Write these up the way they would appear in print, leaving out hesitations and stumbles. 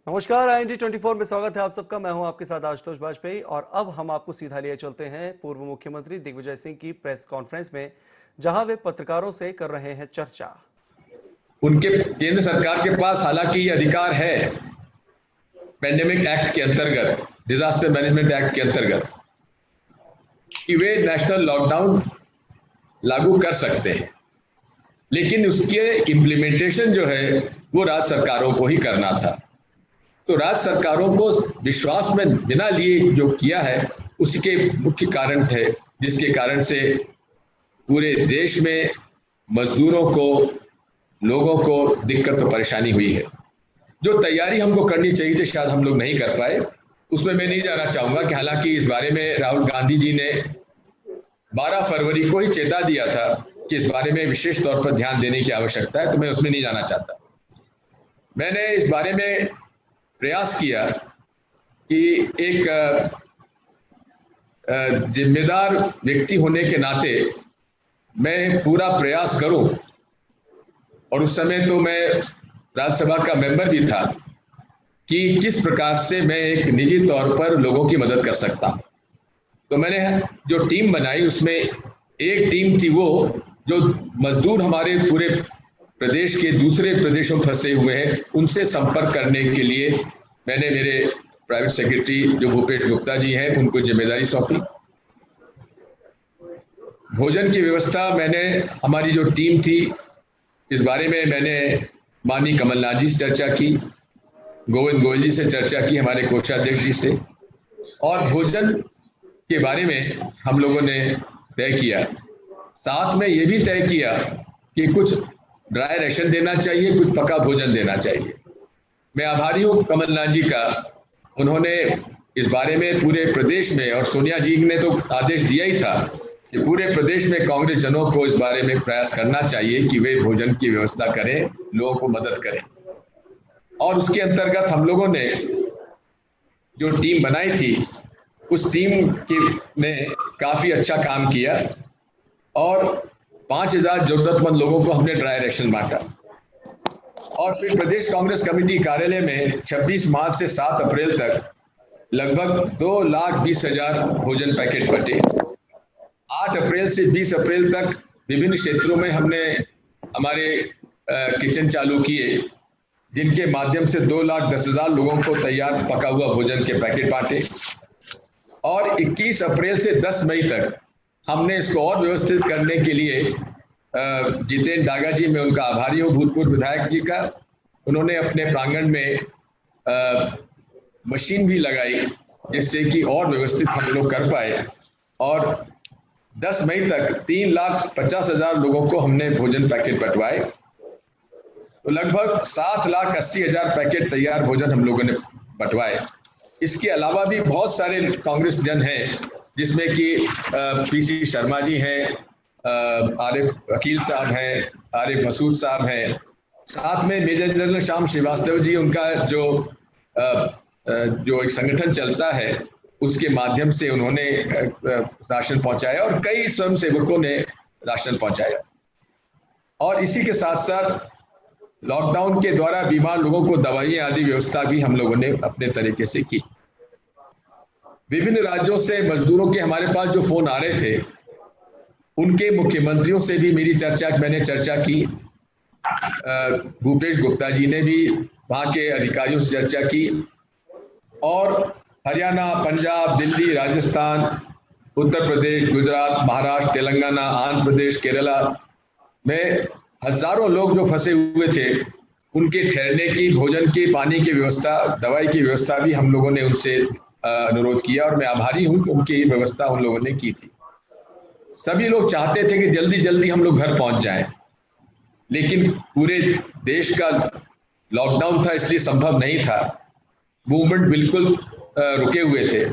नमस्कार, ING 24 में स्वागत है आप सबका। मैं हूं आपके साथ आशुतोष बाजपेयी और अब हम आपको सीधा लिए चलते हैं पूर्व मुख्यमंत्री दिग्विजय सिंह की प्रेस कॉन्फ्रेंस में, जहां वे पत्रकारों से कर रहे हैं चर्चा। उनके केंद्र सरकार के पास हालांकि ये अधिकार है पेंडेमिक एक्ट के अंतर्गत, डिजास्टर मैनेजमेंट एक्ट के अंतर्गत, कि वे नेशनल लॉकडाउन लागू कर सकते हैं, लेकिन उसके इम्प्लीमेंटेशन जो है वो राज्य सरकारों को ही करना था। तो राज्य सरकारों को विश्वास में बिना लिए जो किया है उसके मुख्य कारण थे, जिसके कारण से पूरे देश में मजदूरों को, लोगों को दिक्कत और परेशानी हुई है। जो तैयारी हमको करनी चाहिए थी शायद हम लोग नहीं कर पाए। उसमें मैं नहीं जाना चाहूंगा कि हालांकि इस बारे में राहुल गांधी जी ने 12 फरवरी को ही चेता दिया था कि इस बारे में विशेष तौर पर ध्यान देने की आवश्यकता है, तो मैं उसमें नहीं जाना चाहता। मैंने इस बारे में प्रयास किया कि एक जिम्मेदार व्यक्ति होने के नाते मैं पूरा प्रयास करूं, और उस समय तो मैं राज्यसभा का मेंबर भी था, कि किस प्रकार से मैं एक निजी तौर पर लोगों की मदद कर सकता। तो मैंने जो टीम बनाई उसमें एक टीम थी वो जो मजदूर हमारे पूरे प्रदेश के दूसरे प्रदेशों में फंसे हुए हैं उनसे संपर्क करने के लिए मैंने मेरे प्राइवेट सेक्रेटरी जो भूपेश गुप्ता जी हैं उनको जिम्मेदारी सौंपी। भोजन की व्यवस्था मैंने, हमारी जो टीम थी, इस बारे में मैंने माननीय कमलनाथ जी से चर्चा की, गोविंद गोयल जी से चर्चा की, हमारे कोषाध्यक्ष जी से, और भोजन के बारे में हम लोगों ने तय किया। साथ में ये भी तय किया कि कुछ ड्राई राशन देना चाहिए, कुछ पका भोजन देना चाहिए। मैं आभारी हूँ कमलनाथ जी का, उन्होंने इस बारे में पूरे प्रदेश में, और सोनिया जी ने तो आदेश दिया ही था कि पूरे प्रदेश में कांग्रेस जनों को इस बारे में प्रयास करना चाहिए कि वे भोजन की व्यवस्था करें, लोगों को मदद करें। और उसके अंतर्गत हम लोगों ने जो टीम बनाई थी उस टीम ने काफी अच्छा काम किया और 5000 जरूरतमंद लोगों को हमने ड्राई राशन बांटा। और फिर प्रदेश कांग्रेस कमेटी कार्यालय में 26 मार्च से 7 अप्रैल तक लगभग 2,20,000 भोजन पैकेट बंटे। 8 अप्रैल से 20 अप्रैल तक विभिन्न क्षेत्रों में हमने हमारे किचन चालू किए, जिनके माध्यम से 2,10,000 लोगों को तैयार पका हुआ भोजन के पैकेट बांटे। और 21 अप्रैल से 10 मई तक हमने इसको और व्यवस्थित करने के लिए जितेंद्र डागा जी, मैं उनका आभारी हूँ, भूतपूर्व विधायक जी का, उन्होंने अपने प्रांगण में मशीन भी लगाई जिससे कि और व्यवस्थित हम लोग कर पाए। और 10 मई तक 3,50,000 लोगों को हमने भोजन पैकेट बंटवाए। तो लगभग 7,80,000 पैकेट तैयार भोजन हम लोगों ने बंटवाए। इसके अलावा भी बहुत सारे कांग्रेस जन हैं, जिसमें कि PC शर्मा जी हैं, आरिफ वकील साहब हैं, आरिफ मसूद साहब हैं, साथ में मेजर जनरल श्याम श्रीवास्तव जी, उनका जो एक संगठन चलता है उसके माध्यम से उन्होंने राशन पहुंचाया, और कई स्वयं सेवकों ने राशन पहुंचाया। और इसी के साथ साथ लॉकडाउन के द्वारा बीमार लोगों को दवाइयां आदि व्यवस्था भी हम लोगों ने अपने तरीके से की। विभिन्न राज्यों से मजदूरों के हमारे पास जो फोन आ रहे थे, उनके मुख्यमंत्रियों से भी मैंने चर्चा की। भूपेश गुप्ता जी ने भी वहाँ के अधिकारियों से चर्चा की, और हरियाणा, पंजाब, दिल्ली, राजस्थान, उत्तर प्रदेश, गुजरात, महाराष्ट्र, तेलंगाना, आंध्र प्रदेश, केरला में हजारों लोग जो फंसे हुए थे, उनके ठहरने की, भोजन की, पानी की व्यवस्था, दवाई की व्यवस्था भी हम लोगों ने उनसे अनुरोध किया, और मैं आभारी हूं कि उनकी व्यवस्था उन लोगों ने की थी। सभी लोग चाहते थे कि जल्दी जल्दी हम लोग घर पहुंच जाएं, लेकिन पूरे देश का लॉकडाउन था, इसलिए संभव नहीं था। मूवमेंट बिल्कुल रुके हुए थे।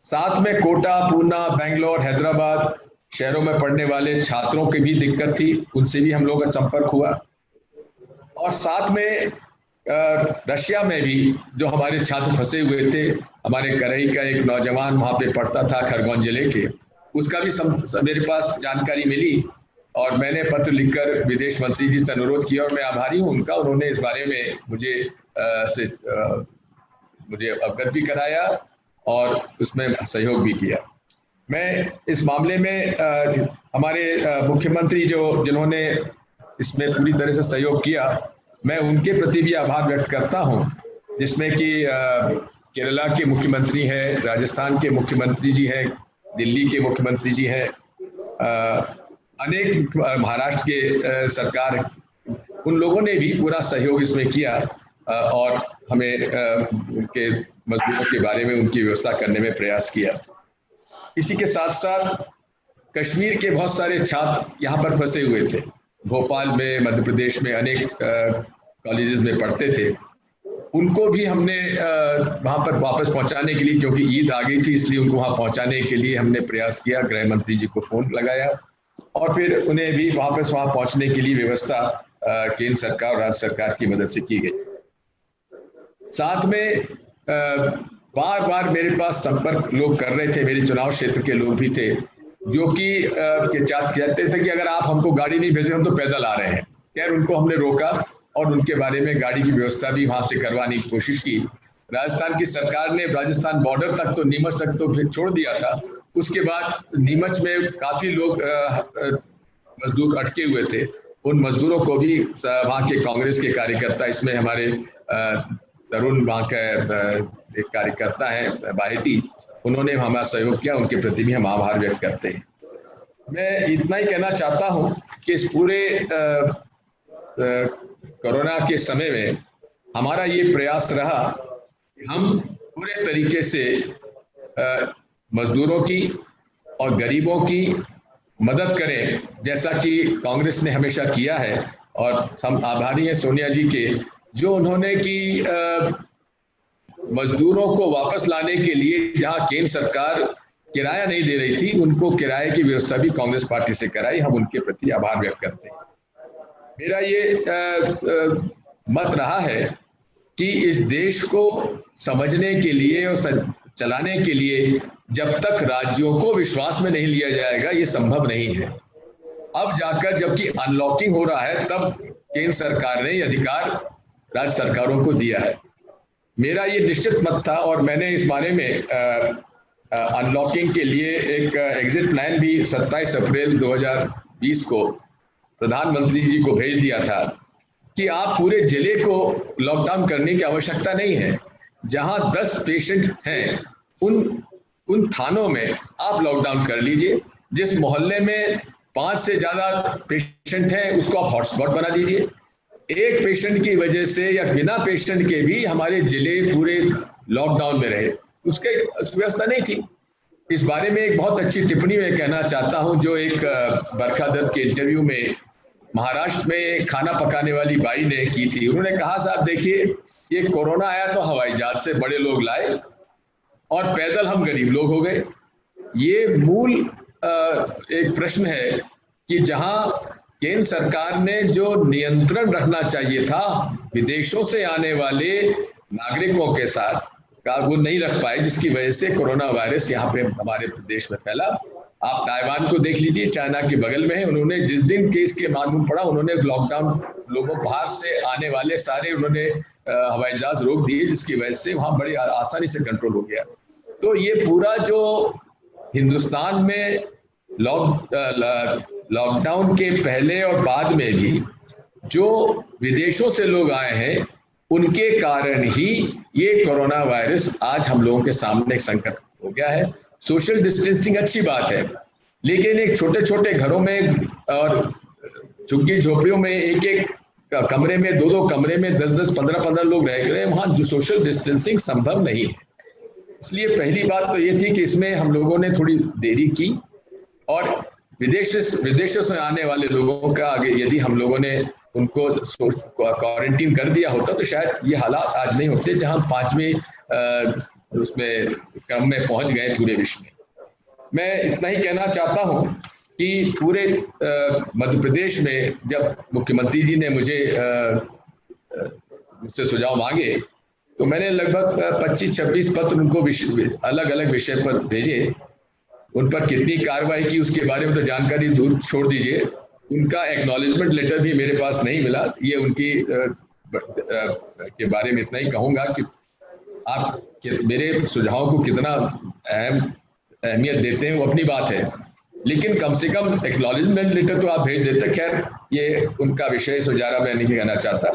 साथ में कोटा, पूना, बेंगलोर, हैदराबाद शहरों में पढ़ने वाले छात्रों की भी दिक्कत थी, उनसे भी हम लोगों का संपर्क हुआ। और साथ में रशिया में भी जो हमारे छात्र फंसे हुए थे, हमारे करई का एक नौजवान वहाँ पे पढ़ता था, खरगोन जिले के, उसका भी मेरे पास जानकारी मिली, और मैंने पत्र लिखकर विदेश मंत्री जी से अनुरोध किया, और मैं आभारी हूँ उनका, उन्होंने इस बारे में मुझे से मुझे अवगत भी कराया और उसमें सहयोग भी किया। मैं इस मामले में हमारे मुख्यमंत्री जिन्होंने इसमें पूरी तरह से सहयोग किया, मैं उनके प्रति भी आभार व्यक्त करता हूं, जिसमें कि केरला के मुख्यमंत्री हैं, राजस्थान के मुख्यमंत्री जी हैं, दिल्ली के मुख्यमंत्री जी हैं, अनेक महाराष्ट्र के सरकार, उन लोगों ने भी पूरा सहयोग इसमें किया और हमें उनके मजदूरों के बारे में उनकी व्यवस्था करने में प्रयास किया। इसी के साथ साथ कश्मीर के बहुत सारे छात्र यहाँ पर फंसे हुए थे, भोपाल में, मध्य प्रदेश में अनेक कॉलेजेस में पढ़ते थे, उनको भी हमने वहाँ पर वापस पहुँचाने के लिए, क्योंकि ईद आ गई थी इसलिए उनको वहाँ पहुँचाने के लिए हमने प्रयास किया। गृह मंत्री जी को फोन लगाया और फिर उन्हें भी वापस वहाँ पहुँचने के लिए व्यवस्था केंद्र सरकार और राज्य सरकार की मदद से की गई। साथ में बार बार मेरे पास संपर्क लोग कर रहे थे, मेरे चुनाव क्षेत्र के लोग भी थे, जो कि कहते थे कि अगर आप हमको गाड़ी नहीं भेजे हम तो पैदल आ रहे हैं। खैर उनको हमने रोका और उनके बारे में गाड़ी की व्यवस्था भी वहां से करवाने की कोशिश की। राजस्थान की सरकार ने राजस्थान बॉर्डर तक तो, नीमच तक तो फिर छोड़ दिया था, उसके बाद नीमच में काफी लोग मजदूर अटके हुए थे, उन मजदूरों को भी वहाँ के कांग्रेस के कार्यकर्ता, इसमें हमारे तरुण वहाँ का एक कार्यकर्ता है बाहेती, उन्होंने हमारा सहयोग किया, उनके प्रति भी हम आभार व्यक्त करते हैं। मैं इतना ही कहना चाहता हूँ कि इस पूरे कोरोना के समय में हमारा ये प्रयास रहा कि हम पूरे तरीके से मजदूरों की और गरीबों की मदद करें, जैसा कि कांग्रेस ने हमेशा किया है। और हम आभारी हैं सोनिया जी के, जो उन्होंने कि मजदूरों को वापस लाने के लिए जहां केंद्र सरकार किराया नहीं दे रही थी, उनको किराए की व्यवस्था भी कांग्रेस पार्टी से कराई। हम उनके प्रति आभार व्यक्त करते हैं। मेरा ये मत रहा है कि इस देश को समझने के लिए और चलाने के लिए जब तक राज्यों को विश्वास में नहीं लिया जाएगा ये संभव नहीं है। अब जाकर जबकि अनलॉकिंग हो रहा है, तब केंद्र सरकार ने अधिकार राज्य सरकारों को दिया है। मेरा ये निश्चित मत था और मैंने इस बारे में अनलॉकिंग के लिए एक एग्जिट प्लान भी 27 अप्रैल 2020 को प्रधानमंत्री जी को भेज दिया था कि आप पूरे जिले को लॉकडाउन करने की आवश्यकता नहीं है। जहां 10 पेशेंट हैं उन थानों में आप लॉकडाउन कर लीजिए। जिस मोहल्ले में 5 से ज्यादा पेशेंट हैं उसको आप हॉटस्पॉट बना दीजिए। एक पेशेंट की वजह से या बिना पेशेंट के भी हमारे जिले पूरे लॉकडाउन में रहे, उसके व्यवस्था नहीं थी। इस बारे में एक बहुत अच्छी टिप्पणी मैं कहना चाहता हूं, जो एक बरखा दत्त के इंटरव्यू में महाराष्ट्र में खाना पकाने वाली बाई ने की थी। उन्होंने कहा, साहब देखिए, ये कोरोना आया तो हवाई जहाज से बड़े लोग लाए और पैदल हम गरीब लोग हो गए। ये मूल एक प्रश्न है कि जहां केंद्र सरकार ने जो नियंत्रण रखना चाहिए था विदेशों से आने वाले नागरिकों के साथ, वो नहीं रख पाए, जिसकी वजह से कोरोना वायरस यहाँ पे हमारे देश में फैला। आप ताइवान को देख लीजिए, चाइना के बगल में है, उन्होंने जिस दिन केस के मालूम पड़ा उन्होंने लॉकडाउन, लोगों बाहर से आने वाले सारे उन्होंने हवाई जहाज रोक दिए, जिसकी वजह से वहाँ बड़ी आसानी से कंट्रोल हो गया। तो ये पूरा जो हिंदुस्तान में लॉकडाउन के पहले और बाद में भी जो विदेशों से लोग आए हैं, उनके कारण ही ये कोरोना वायरस आज हम लोगों के सामने संकट हो गया है। सोशल डिस्टेंसिंग अच्छी बात है, लेकिन एक छोटे छोटे घरों में और झुग्गी झोपड़ियों में एक एक कमरे में, 2-2 कमरे में 10-10, 15-15 लोग रह रहे हैं, वहाँ जो सोशल डिस्टेंसिंग संभव नहीं है। इसलिए पहली बात तो ये थी कि इसमें हम लोगों ने थोड़ी देरी की और विदेशों से आने वाले लोगों का आगे यदि हम लोगों ने उनको क्वारंटीन कर दिया होता तो शायद ये हालात आज नहीं होते, जहां 5वें उसमें क्रम में पहुंच गए पूरे विश्व में। मैं इतना ही कहना चाहता हूं कि पूरे मध्य प्रदेश में जब मुख्यमंत्री जी ने मुझसे सुझाव मांगे तो मैंने लगभग 25-26 पत्र उनको अलग अलग विषय पर भेजे। उन पर कितनी कार्रवाई की उसके बारे में तो जानकारी दूर छोड़ दीजिए, उनका एक्नॉलेजमेंट लेटर भी मेरे पास नहीं मिला। ये उनकी के बारे में इतना ही कहूंगा कि आप मेरे सुझाव को कितना अहमियत देते हैं वो अपनी बात है, लेकिन कम से कम एक्नॉलेजमेंट लेटर तो आप भेज देते। खैर ये उनका विषय, सुझारा मैं नहीं कहना चाहता।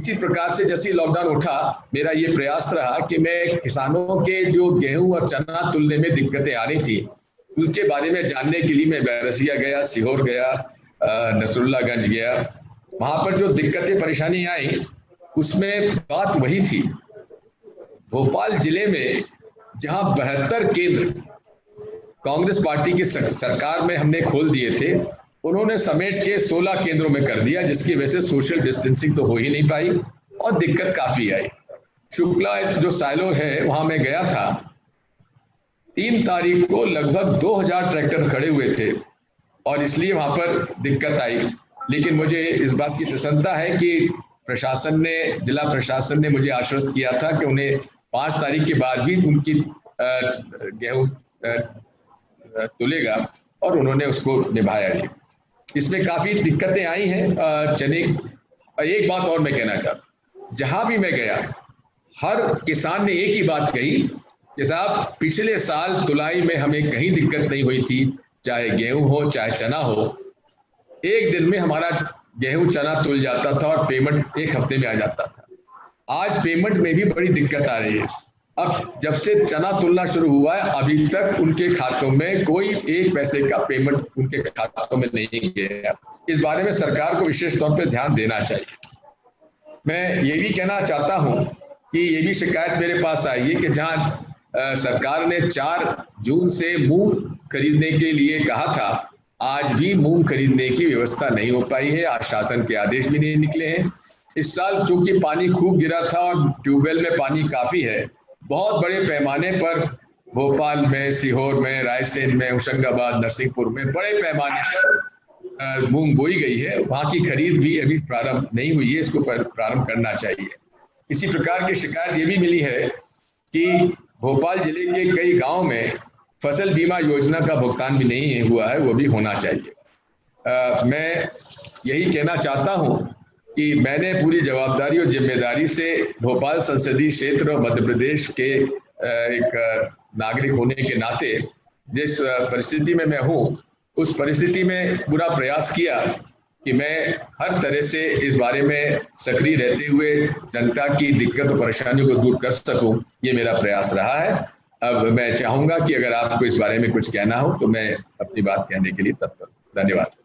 इसी प्रकार से जैसे लॉकडाउन उठा, मेरा ये प्रयास रहा कि मैं किसानों के जो गेहूं और चना तुलने में दिक्कतें आ रही थी उसके बारे में जानने के लिए मैं बैरसिया गया, सीहोर गया, नसरुल्लागंज गया। वहां पर जो दिक्कतें परेशानी आई उसमें बात वही थी। भोपाल जिले में जहां 72 केंद्र कांग्रेस पार्टी की सरकार में हमने खोल दिए थे, उन्होंने समेट के 16 केंद्रों में कर दिया, जिसकी वजह से सोशल डिस्टेंसिंग तो हो ही नहीं पाई और दिक्कत काफी आई। शुक्ला जो साइलोर है वहां मैं गया था, 3 तारीख को लगभग 2000 ट्रैक्टर खड़े हुए थे और इसलिए वहां पर दिक्कत आई। लेकिन मुझे इस बात की प्रसन्नता है कि प्रशासन ने, जिला प्रशासन ने मुझे आश्वस्त किया था कि उन्हें 5 तारीख के बाद भी उनकी गेहूं तुलेगा और उन्होंने उसको निभाया भी। इसमें काफी दिक्कतें आई हैं चने। एक बात और मैं कहना चाहता हूं, जहां भी मैं गया हर किसान ने एक ही बात कही कि साहब पिछले साल तुलाई में हमें कहीं दिक्कत नहीं हुई थी, चाहे गेहूं हो चाहे चना हो। एक दिन में हमारा गेहूं चना तुल जाता था और पेमेंट एक हफ्ते में आ जाता था। आज पेमेंट में भी बड़ी दिक्कत आ रही है। अब जब से चना तुलना शुरू हुआ है अभी तक उनके खातों में कोई 1 पैसे का पेमेंट उनके खातों में नहीं गया। इस बारे में सरकार को विशेष तौर पर ध्यान देना चाहिए। मैं ये भी कहना चाहता हूं कि ये भी शिकायत मेरे पास आई है कि जहां सरकार ने 4 जून से मूंग खरीदने के लिए कहा था, आज भी मूंग खरीदने की व्यवस्था नहीं हो पाई है। आज शासन के आदेश भी नहीं निकले हैं। इस साल चूंकि पानी खूब गिरा था और ट्यूबवेल में पानी काफी है, बहुत बड़े पैमाने पर भोपाल में, सीहोर में, रायसेन में, होशंगाबाद, नरसिंहपुर में बड़े पैमाने पर मूंग बोई गई है। वहां की खरीद भी अभी प्रारंभ नहीं हुई है, इसको प्रारंभ करना चाहिए। इसी प्रकार की शिकायत ये भी मिली है कि भोपाल जिले के कई गांव में फसल बीमा योजना का भुगतान भी नहीं हुआ है, वो भी होना चाहिए। मैं यही कहना चाहता हूं कि मैंने पूरी जवाबदारी और जिम्मेदारी से भोपाल संसदीय क्षेत्र और मध्य प्रदेश के एक नागरिक होने के नाते जिस परिस्थिति में मैं हूं, उस परिस्थिति में पूरा प्रयास किया कि मैं हर तरह से इस बारे में सक्रिय रहते हुए जनता की दिक्कत और परेशानियों को दूर कर सकूं, ये मेरा प्रयास रहा है। अब मैं चाहूंगा कि अगर आपको इस बारे में कुछ कहना हो तो मैं अपनी बात कहने के लिए तत्पर हूं। धन्यवाद।